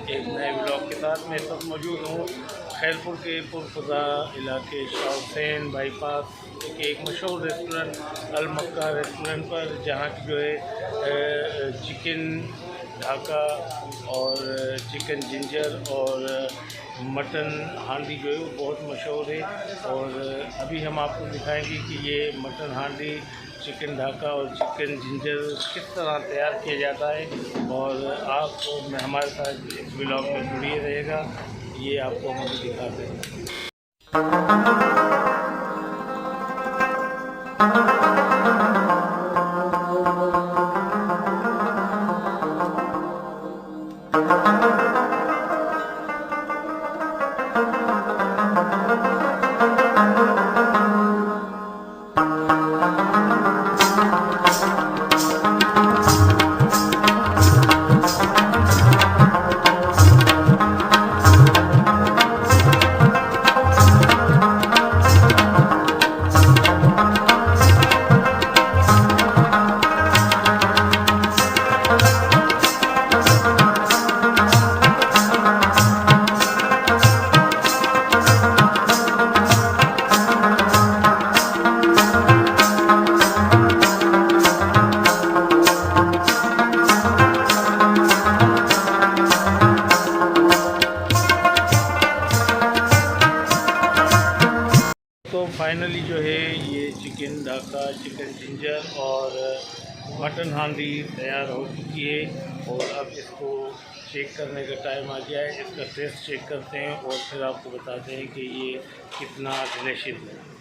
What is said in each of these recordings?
एक नए ब्लॉग के साथ मैं सब मौजूद हूँ खैरपुर के पुरफजा इलाके शाह हुसैन बाईपास के एक मशहूर रेस्टोरेंट अल मक्का रेस्टोरेंट पर, जहाँ की जो है चिकन ढाका और चिकन जिंजर और मटन हांडी जो है वो बहुत मशहूर है। और अभी हम आपको दिखाएंगे कि ये मटन हांडी, चिकन ढाका और चिकन जिंजर किस तरह तैयार किया जाता है। और आप हमारे साथ इस ब्लॉग में जुड़िए रहेगा, ये आपको हम दिखाते हैं। तो फाइनली जो है ये चिकन ढाका, चिकन जिंजर और मटन हांडी तैयार हो चुकी है। और अब इसको चेक करने का टाइम आ गया है। इसका टेस्ट चेक करते हैं और फिर आपको बताते हैं कि ये कितना डिलीशियस है।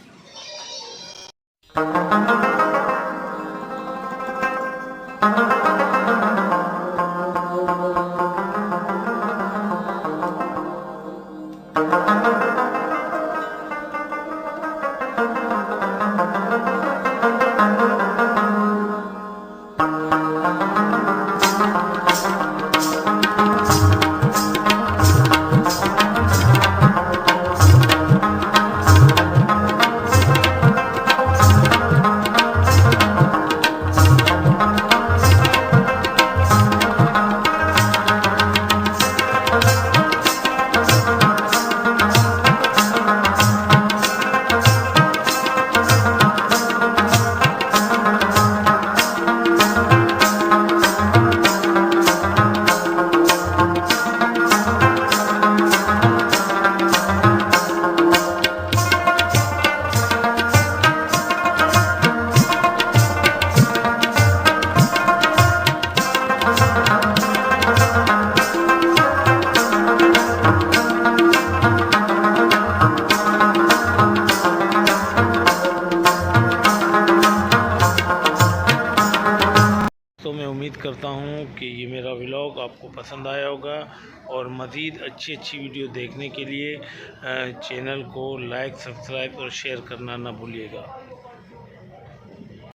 तो मैं उम्मीद करता हूँ कि ये मेरा व्लॉग आपको पसंद आया होगा। और मज़ीद अच्छी वीडियो देखने के लिए चैनल को लाइक, सब्सक्राइब और शेयर करना ना भूलिएगा।